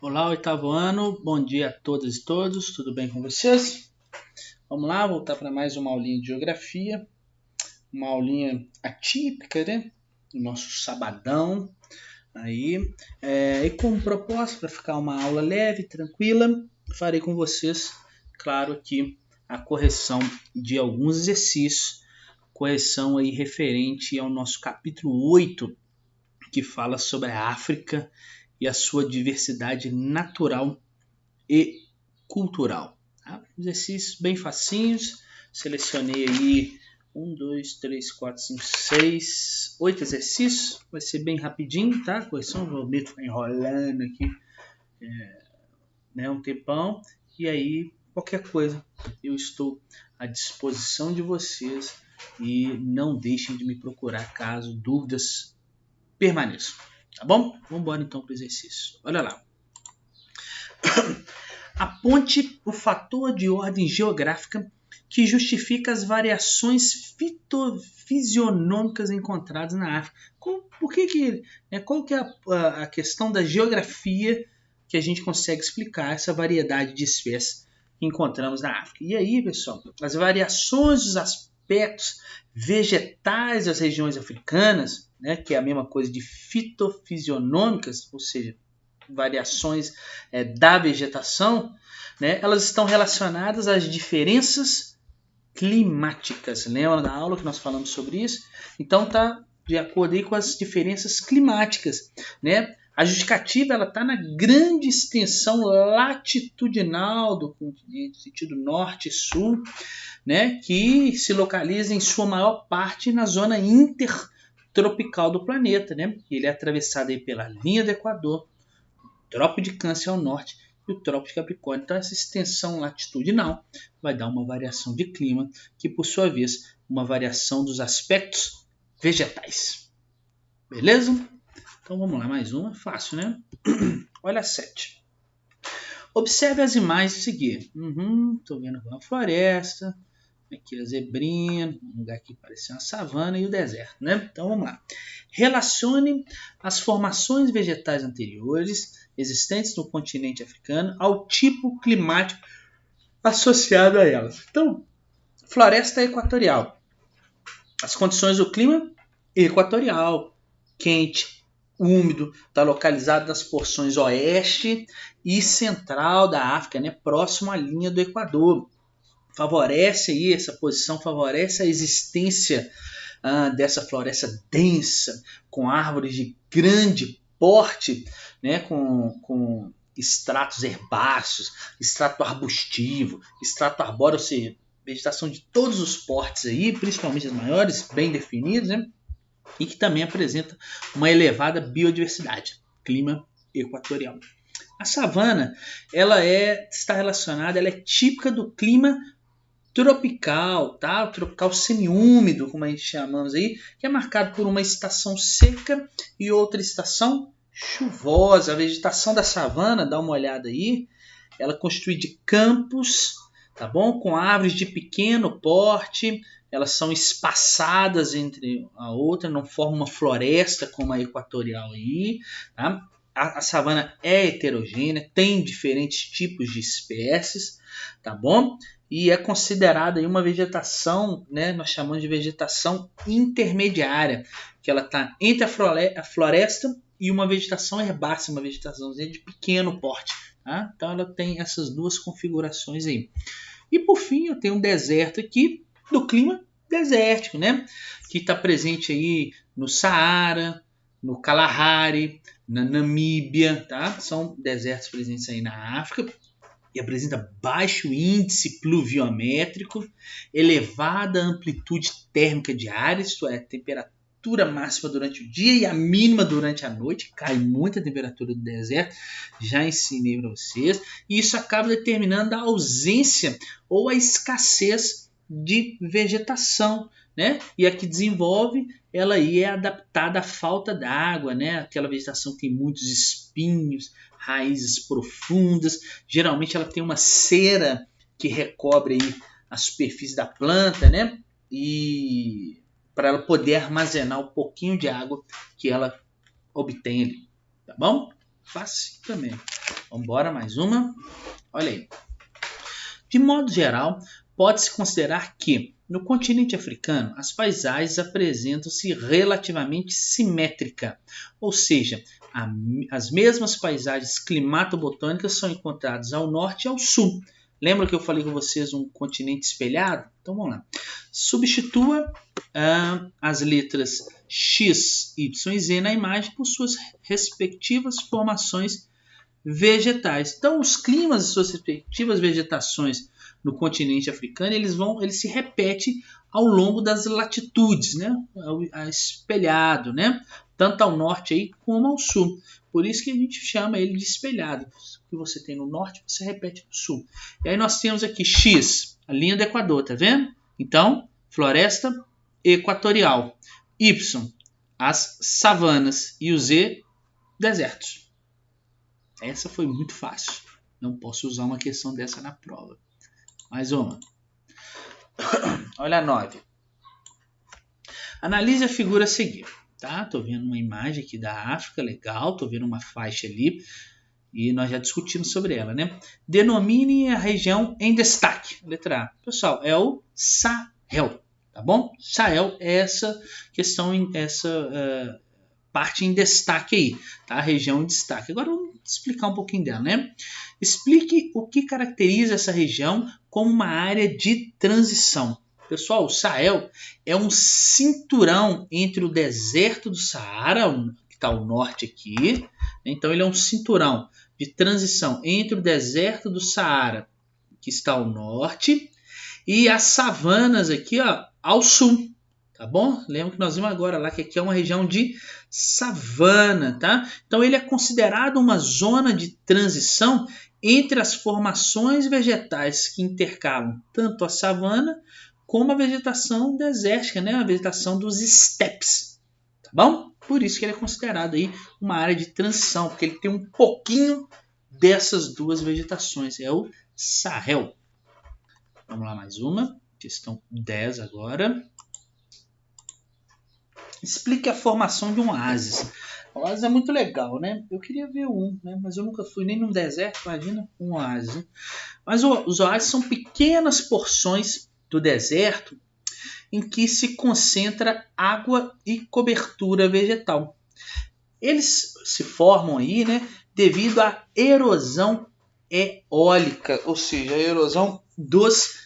Olá, oitavo ano, bom dia a todas e todos, tudo bem com vocês? Vamos lá, voltar para mais uma aulinha de geografia, uma aulinha atípica, né? Do nosso sabadão aí, e com propósito para ficar uma aula leve, tranquila, farei com vocês, claro, aqui a correção de alguns exercícios, correção aí referente ao nosso capítulo 8, que fala sobre a África e a sua diversidade natural e cultural. Tá? Exercícios bem facinhos. Selecionei aí 1, 2, 3, 4, 5, 6, 8 exercícios. Vai ser bem rapidinho, tá? Correção, vou ficar enrolando aqui um tempão. E aí, qualquer coisa, eu estou à disposição de vocês. E não deixem de me procurar caso dúvidas permaneçam. Tá bom? Vamos embora então para o exercício. Olha lá. Aponte o fator de ordem geográfica que justifica as variações fitofisionômicas encontradas na África. Qual que é a questão da geografia que a gente consegue explicar essa variedade de espécies que encontramos na África? E aí, pessoal, as variações dos aspectos vegetais das regiões africanas, né, que é a mesma coisa de fitofisionômicas, ou seja, variações da vegetação, né, elas estão relacionadas às diferenças climáticas. Lembra da aula que nós falamos sobre isso? Então está de acordo aí com as diferenças climáticas, né? A justificativa está na grande extensão latitudinal do continente, no sentido norte e sul, né, que se localiza em sua maior parte na zona intertropical do planeta. Né? Ele é atravessado aí pela linha do Equador, Trópico de Câncer ao norte e o Trópico de Capricórnio. Então, essa extensão latitudinal vai dar uma variação de clima, que por sua vez, uma variação dos aspectos vegetais. Beleza? Então, vamos lá, mais uma. Fácil, né? Olha a 7. Observe as imagens a seguir. Estou vendo uma floresta, aqui a zebrinha, um lugar que parece uma savana e o deserto, né? Então, vamos lá. Relacione as formações vegetais anteriores existentes no continente africano ao tipo climático associado a elas. Então, floresta equatorial. As condições do clima equatorial, quente, úmido, está localizado nas porções oeste e central da África, né, próximo à linha do Equador. Favorece aí, essa posição favorece a existência dessa floresta densa, com árvores de grande porte, né, com estratos herbáceos, estrato arbustivo, estrato arbóreo, ou seja, vegetação de todos os portes aí, principalmente as maiores, bem definidos, né, e que também apresenta uma elevada biodiversidade, clima equatorial. A savana, ela está relacionada, ela é típica do clima tropical, tá? O tropical semiúmido, como a gente chamamos aí, que é marcado por uma estação seca e outra estação chuvosa. A vegetação da savana, dá uma olhada aí, ela é constituída de campos, tá bom? Com árvores de pequeno porte, elas são espaçadas entre a outra, não forma uma floresta como a equatorial aí, tá? A savana é heterogênea, tem diferentes tipos de espécies, tá bom? E é considerada aí uma vegetação, né, nós chamamos de vegetação intermediária, que ela está entre a floresta e uma vegetação herbácea, uma vegetação de pequeno porte. Tá? Então ela tem essas duas configurações aí. E por fim eu tenho um deserto aqui, do clima desértico, né, que está presente aí no Saara, no Kalahari, na Namíbia, tá? São desertos presentes aí na África, e apresenta baixo índice pluviométrico, elevada amplitude térmica diária, isto é, temperatura máxima durante o dia e a mínima durante a noite, cai muita temperatura do deserto, já ensinei para vocês, e isso acaba determinando a ausência ou a escassez de vegetação, né? E a que desenvolve, ela aí é adaptada à falta d'água, né? Aquela vegetação que tem muitos espinhos, raízes profundas, geralmente ela tem uma cera que recobre aí a superfície da planta, né? E para ela poder armazenar um pouquinho de água que ela obtém ali, tá bom? Fácil também. Vamos embora, mais uma. Olha aí. De modo geral, pode-se considerar que, no continente africano, as paisagens apresentam-se relativamente simétrica, ou seja, as mesmas paisagens climatobotânicas são encontradas ao norte e ao sul. Lembra que eu falei com vocês um continente espelhado? Então vamos lá. Substitua as letras X, Y e Z na imagem por suas respectivas formações vegetais. Então, os climas e suas respectivas vegetações no continente africano, eles se repetem ao longo das latitudes, né? Espelhado, né? Tanto ao norte aí como ao sul. Por isso que a gente chama ele de espelhado. O que você tem no norte, você repete no sul. E aí nós temos aqui X, a linha do Equador, tá vendo? Então, floresta equatorial. Y, as savanas. E o Z, desertos. Essa foi muito fácil. Não posso usar uma questão dessa na prova. Mais uma. Olha a 9. Analise a figura a seguir. Tá? Tô vendo uma imagem aqui da África, legal. Tô vendo uma faixa ali. E nós já discutimos sobre ela, né? Denomine a região em destaque. Letra A. Pessoal, é o Sahel. Tá bom? Sahel é essa questão, essa parte em destaque aí. Tá? A região em destaque. Agora vamos explicar um pouquinho dela, né? Explique o que caracteriza essa região como uma área de transição. Pessoal, o Sahel é um cinturão entre o deserto do Saara, que está ao norte aqui. Então, ele é um cinturão de transição entre o deserto do Saara, que está ao norte, e as savanas aqui, ó, ao sul. Tá bom? Lembra que nós vimos agora lá que aqui é uma região de savana, tá? Então ele é considerado uma zona de transição entre as formações vegetais que intercalam tanto a savana como a vegetação desértica, né? A vegetação dos steppes, tá bom? Por isso que ele é considerado aí uma área de transição, porque ele tem um pouquinho dessas duas vegetações, é o Sahel. Vamos lá, mais uma, questão 10 agora. Explique a formação de um oásis. O oásis é muito legal, né? Eu queria ver um, né? Mas eu nunca fui nem num deserto, imagina um oásis. Né? Mas os oásis são pequenas porções do deserto em que se concentra água e cobertura vegetal. Eles se formam aí, né? Devido à erosão eólica, ou seja, a erosão dos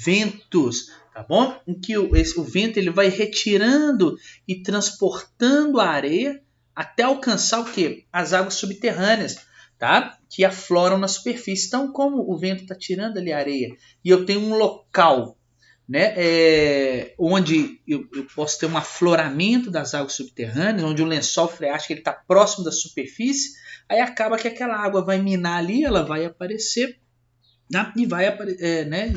ventos. Tá bom? Em que o vento ele vai retirando e transportando a areia até alcançar o quê? As águas subterrâneas, tá? Que afloram na superfície. Então, como o vento está tirando ali a areia e eu tenho um local, né, onde eu posso ter um afloramento das águas subterrâneas, onde o lençol freático está próximo da superfície, aí acaba que aquela água vai minar ali, ela vai aparecer, né, e vai né?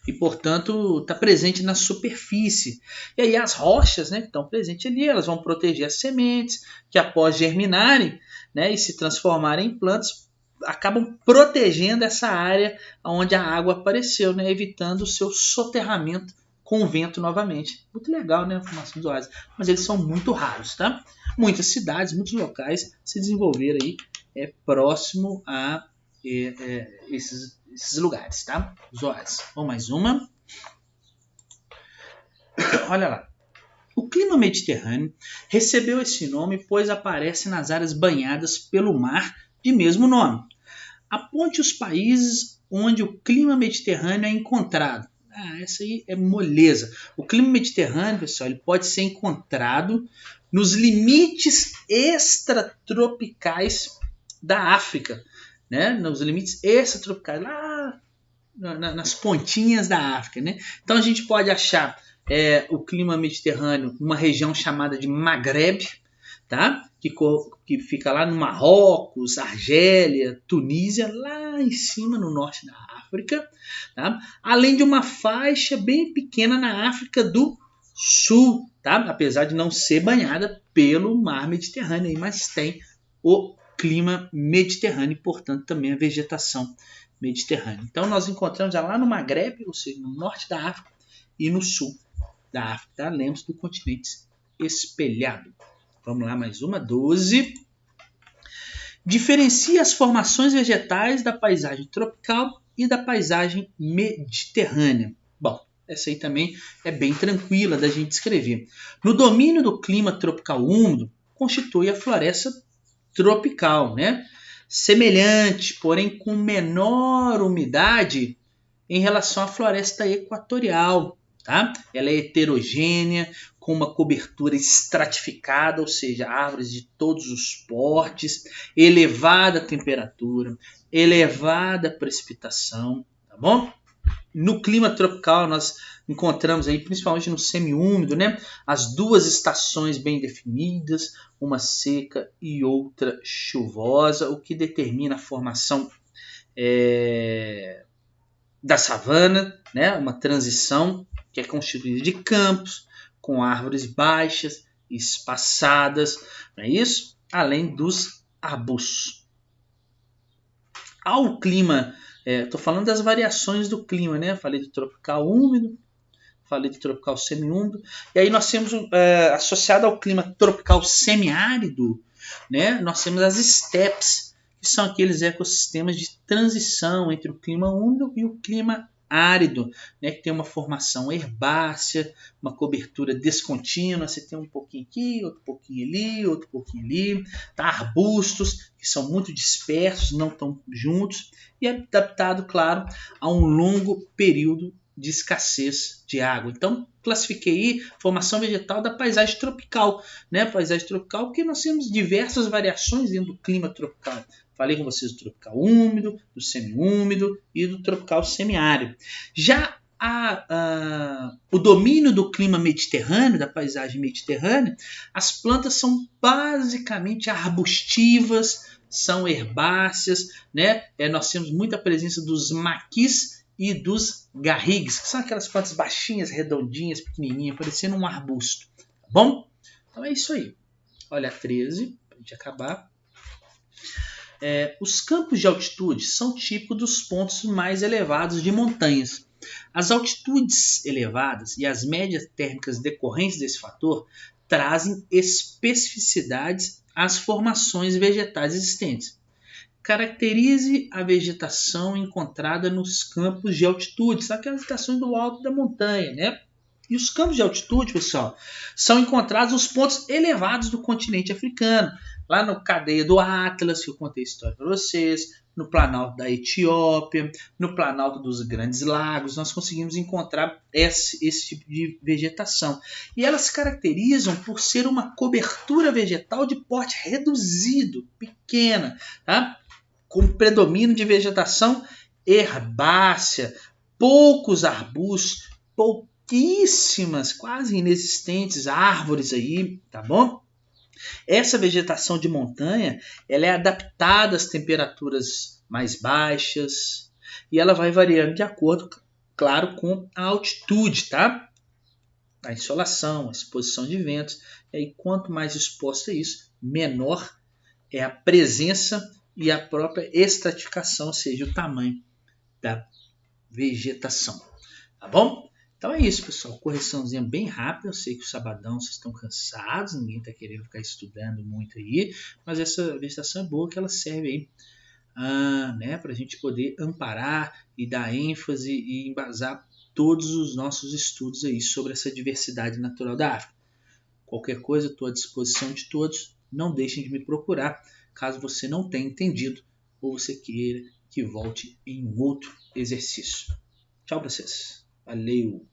E, portanto, está presente na superfície. E aí as rochas, né, que estão presentes ali, elas vão proteger as sementes, que após germinarem, né, e se transformarem em plantas, acabam protegendo essa área onde a água apareceu, né, evitando o seu soterramento com o vento novamente. Muito legal, né, a formação dos oásis. Mas eles são muito raros, tá? Muitas cidades, muitos locais se desenvolveram aí próximo a esses lugares, tá? Os oásis. Vamos mais uma. Olha lá. O clima mediterrâneo recebeu esse nome pois aparece nas áreas banhadas pelo mar de mesmo nome. Aponte os países onde o clima mediterrâneo é encontrado. Essa aí é moleza. O clima mediterrâneo, pessoal, ele pode ser encontrado nos limites extratropicais da África, né? Nos limites extratropicais, lá nas pontinhas da África, né? Então a gente pode achar o clima mediterrâneo numa região chamada de Maghreb, tá? Que fica lá no Marrocos, Argélia, Tunísia, lá em cima no norte da África, tá? Além de uma faixa bem pequena na África do Sul, tá? Apesar de não ser banhada pelo mar Mediterrâneo, mas tem o clima mediterrâneo e, portanto, também a vegetação mediterrânea. Então, nós encontramos já lá no Maghreb, ou seja, no norte da África e no sul da África, tá? Lembre-se do continente espelhado. Vamos lá, mais uma, 12. Diferencia as formações vegetais da paisagem tropical e da paisagem mediterrânea. Bom, essa aí também é bem tranquila da gente descrever. No domínio do clima tropical úmido, constitui a floresta tropical, né? Semelhante, porém com menor umidade em relação à floresta equatorial. Tá? Ela é heterogênea, com uma cobertura estratificada, ou seja, árvores de todos os portes, elevada temperatura, elevada precipitação, tá bom? No clima tropical nós encontramos aí, principalmente no semiúmido, né, as duas estações bem definidas, uma seca e outra chuvosa, o que determina a formação da savana, né, uma transição que é constituída de campos com árvores baixas, espaçadas, não é isso? Além dos arbustos. Ao clima, estou falando das variações do clima, né? Falei do tropical úmido, falei do tropical semiúmido, e aí nós temos, associado ao clima tropical semiárido, né? Nós temos as estepes, que são aqueles ecossistemas de transição entre o clima úmido e o clima árido, né, que tem uma formação herbácea, uma cobertura descontínua, você tem um pouquinho aqui, outro pouquinho ali, outro pouquinho ali, tá? Arbustos que são muito dispersos, não estão juntos, e é adaptado, claro, a um longo período de escassez de água. Então, classifiquei aí formação vegetal da paisagem tropical, né? Paisagem tropical, porque nós temos diversas variações dentro do clima tropical. Falei com vocês do tropical úmido, do semiúmido e do tropical semiárido. Já o domínio do clima mediterrâneo, da paisagem mediterrânea, as plantas são basicamente arbustivas, são herbáceas, né? Nós temos muita presença dos maquis e dos garrigues, que são aquelas plantas baixinhas, redondinhas, pequenininhas, parecendo um arbusto. Tá bom? Então é isso aí. Olha a 13, para a gente acabar. Os campos de altitude são típicos dos pontos mais elevados de montanhas. As altitudes elevadas e as médias térmicas decorrentes desse fator trazem especificidades às formações vegetais existentes. Caracterize a vegetação encontrada nos campos de altitude, são aquelas estações do alto da montanha, né? E os campos de altitude, pessoal, são encontrados nos pontos elevados do continente africano, lá no Cadeia do Atlas, que eu contei a história para vocês, no Planalto da Etiópia, no Planalto dos Grandes Lagos, nós conseguimos encontrar esse tipo de vegetação. E elas se caracterizam por ser uma cobertura vegetal de porte reduzido, pequena, tá? Com predomínio de vegetação herbácea, poucos arbustos, pouquíssimas, quase inexistentes árvores aí, tá bom? Essa vegetação de montanha, ela é adaptada às temperaturas mais baixas e ela vai variando de acordo, claro, com a altitude, tá? A insolação, a exposição de ventos. E aí, quanto mais exposto a isso, menor é a presença e a própria estratificação, ou seja, o tamanho da vegetação. Tá bom? Então é isso, pessoal. Correçãozinha bem rápida. Eu sei que o sabadão vocês estão cansados, ninguém está querendo ficar estudando muito aí, mas essa vegetação é boa que ela serve aí né, para a gente poder amparar e dar ênfase e embasar todos os nossos estudos aí sobre essa diversidade natural da África. Qualquer coisa, estou à disposição de todos. Não deixem de me procurar caso você não tenha entendido ou você queira que volte em um outro exercício. Tchau para vocês. Valeu!